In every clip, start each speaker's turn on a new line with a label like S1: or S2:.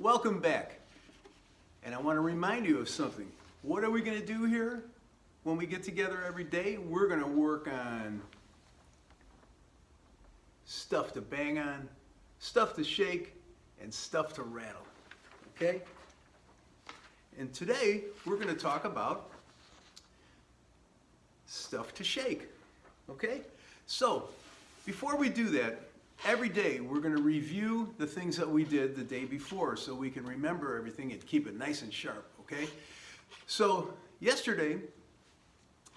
S1: welcome back. And I want to remind you of something. What are we going to do here when we get together every day? We're going to work on stuff to bang on, stuff to shake, and stuff to rattle. Okay? And today we're going to talk about stuff to shake. Okay? So, before we do that, every day we're going to review the things that we did the day before so we can remember everything and keep it nice and sharp, okay? So yesterday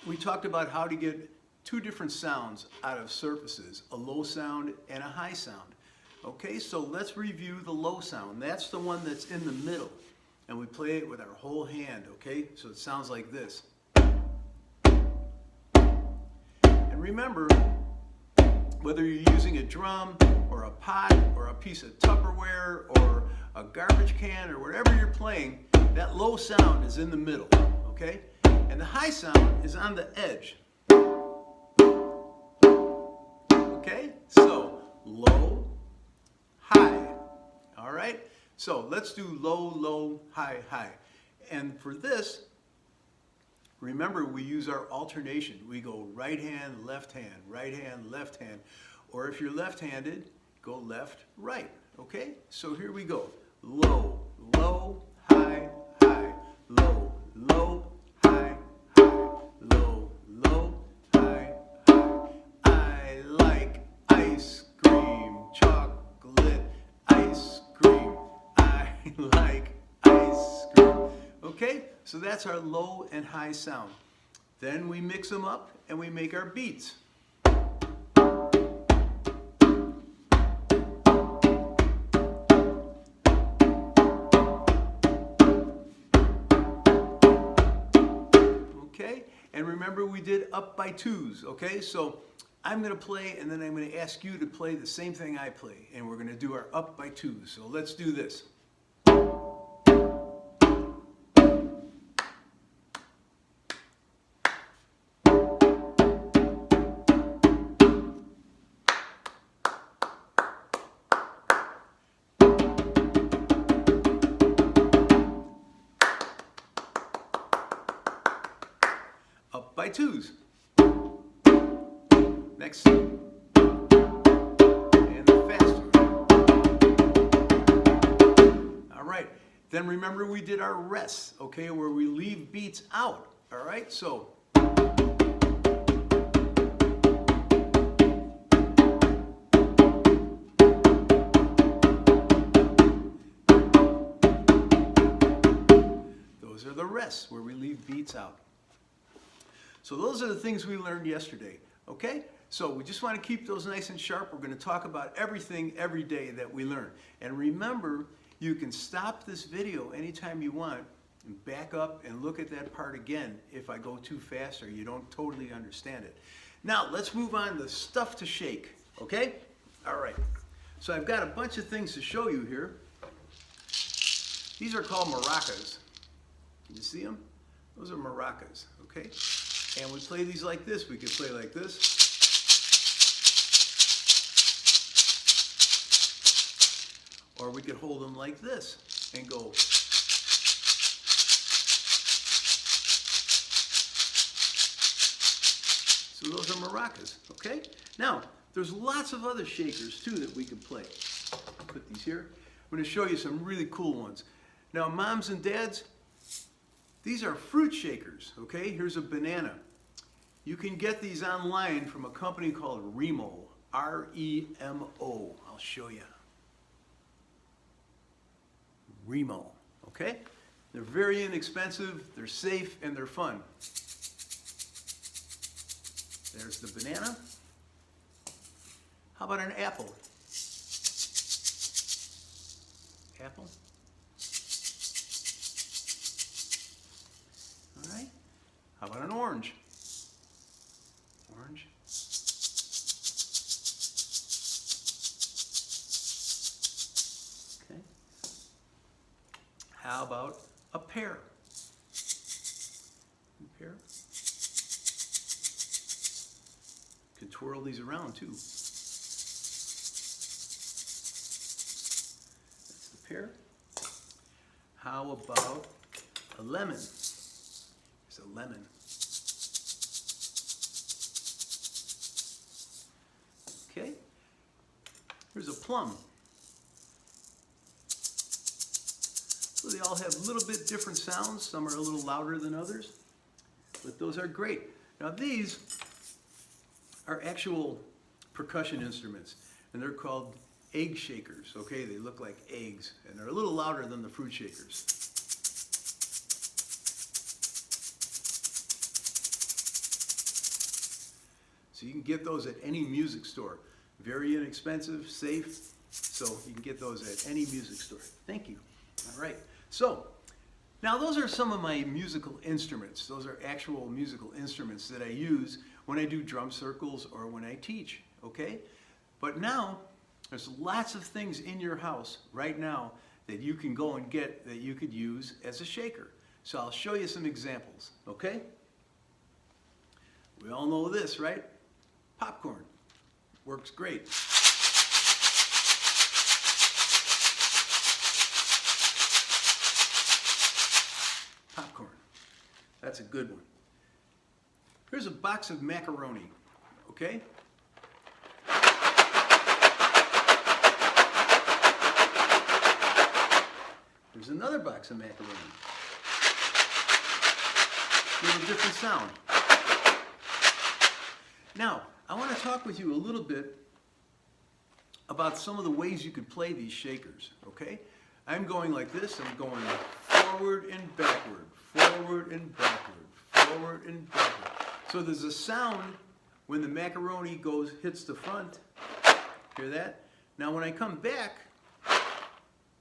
S1: we talked about how to get two different sounds out of surfaces, a low sound and a high sound. Okay, so let's review the low sound. That's the one that's in the middle, and we play it with our whole hand, okay? So it sounds like this. And remember, whether you're using a drum or a pot or a piece of Tupperware or a garbage can or whatever you're playing, that low sound is in the middle, okay? And the high sound is on the edge. Okay? So, low, high. All right? So, let's do low, low, high, high. And for this, remember, we use our alternation. We go right hand, left hand, right hand, left hand. Or if you're left-handed, go left, right. Okay? So here we go. Low, low, high, high. Low, low, high, high. Low, low, high, high. I like ice cream, chocolate, ice cream. I like ice cream. Okay? So that's our low and high sound. Then we mix them up and we make our beats. Okay? And remember, we did up by twos. Okay? So I'm going to play and then I'm going to ask you to play the same thing I play. And we're going to do our up by twos. So let's do this. Up by twos. Next. And the fast one. All right. Then remember we did our rests, okay, where we leave beats out. All right. So. Those are the rests where we leave beats out. So those are the things we learned yesterday, okay? So we just want to keep those nice and sharp. We're going to talk about everything every day that we learn. And remember, you can stop this video anytime you want and back up and look at that part again if I go too fast or you don't totally understand it. Now, let's move on to stuff to shake, okay? All right. So I've got a bunch of things to show you here. These are called maracas. Can you see them? Those are maracas, okay? And we play these like this. We could play like this. Or we could hold them like this and go. So those are maracas, okay? Now, there's lots of other shakers too that we can play. I'll put these here. I'm going to show you some really cool ones. Now, moms and dads, these are fruit shakers, okay? Here's a banana. You can get these online from a company called Remo, R-E-M-O. I'll show you. Remo, okay? They're very inexpensive, they're safe, and they're fun. There's the banana. How about an apple? Apple. All right. How about an orange? Orange. Okay. How about a pear? A pear. You can twirl these around too. That's the pear. How about a lemon? Here's a lemon. Okay. Here's a plum. So they all have a little bit different sounds. Some are a little louder than others, but those are great. Now these are actual percussion instruments, and they're called egg shakers, okay? They look like eggs, and they're a little louder than the fruit shakers. So you can get those at any music store. Very inexpensive, safe, so you can get those at any music store. Thank you. All right, so now those are some of my musical instruments. Those are actual musical instruments that I use when I do drum circles or when I teach, okay? But now, there's lots of things in your house right now that you can go and get that you could use as a shaker. So I'll show you some examples, okay? We all know this, right? Popcorn. Works great. Popcorn. That's a good one. Here's a box of macaroni, okay? Here's another box of macaroni. A little different sound. Now, I want to talk with you a little bit about some of the ways you could play these shakers, okay? I'm going like this. I'm going forward and backward, forward and backward, forward and backward. So there's a sound when the macaroni hits the front. Hear that? Now when I come back,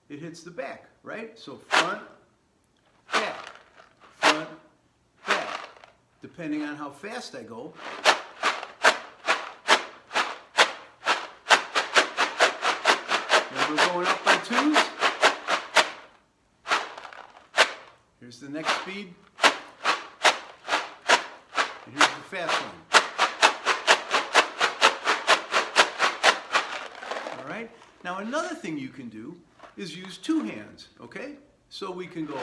S1: it hits the back, right? So front, back, depending on how fast I go. Remember going up by twos? Here's the next speed. And here's the fast one. All right? Now another thing you can do is use two hands, okay? So we can go,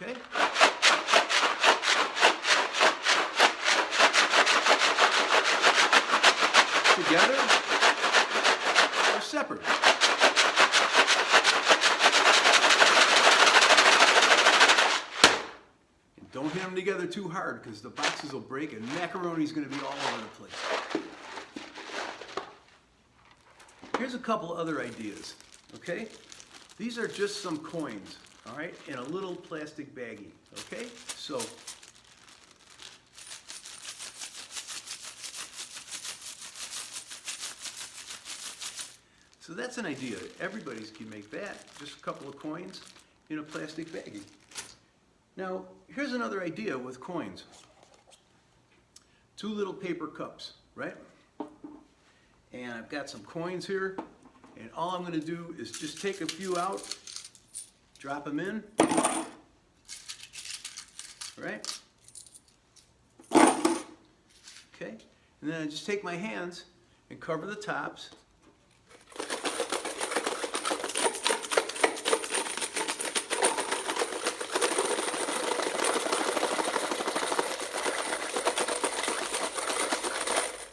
S1: okay? Together or separate. And don't hit them together too hard because the boxes will break and macaroni's going to be all over the place. Here's a couple other ideas, okay? These are just some coins, all right, in a little plastic baggie, okay? So that's an idea. Everybody can make that, just a couple of coins in a plastic baggie. Now, here's another idea with coins. Two little paper cups, right? And I've got some coins here, and all I'm going to do is just take a few out, drop them in, right? Okay, and then I just take my hands and cover the tops.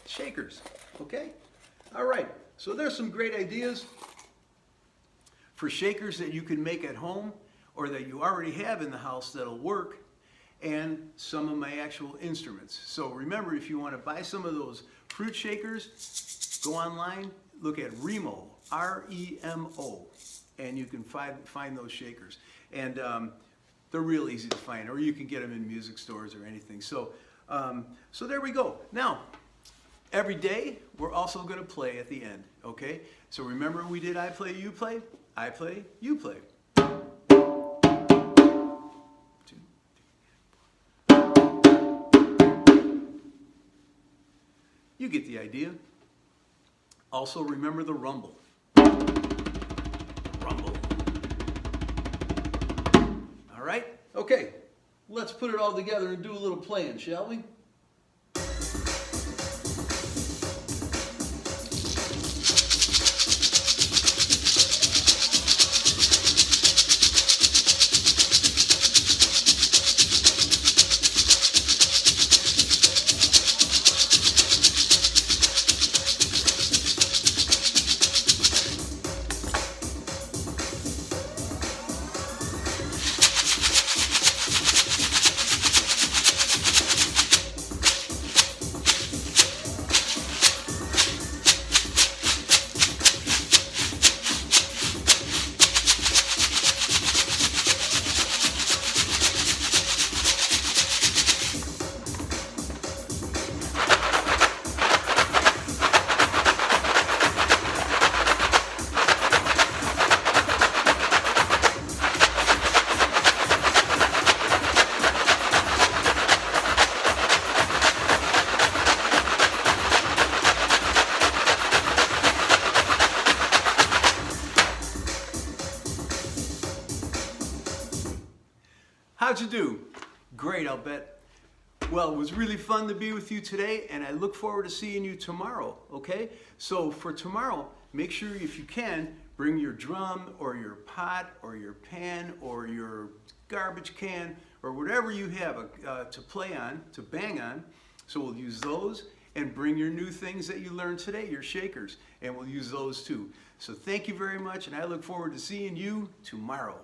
S1: Shakers, okay? All right, so there's some great ideas for shakers that you can make at home or that you already have in the house that'll work, and some of my actual instruments. So remember, if you want to buy some of those fruit shakers, go online, look at Remo, R-E-M-O, and you can find those shakers. And they're real easy to find, or you can get them in music stores or anything. So, so there we go. Now, every day, we're also going to play at the end, okay? So remember we did I play, you play, you play. 2, 3, 4. You get the idea. Also remember the rumble. Rumble. All right? Okay, let's put it all together and do a little playing, shall we? How'd you do? Great, I'll bet. Well, it was really fun to be with you today, and I look forward to seeing you tomorrow, okay? So for tomorrow, make sure if you can, bring your drum or your pot or your pan or your garbage can or whatever you have to play on, to bang on. So we'll use those, and bring your new things that you learned today, your shakers, and we'll use those too. So thank you very much, and I look forward to seeing you tomorrow.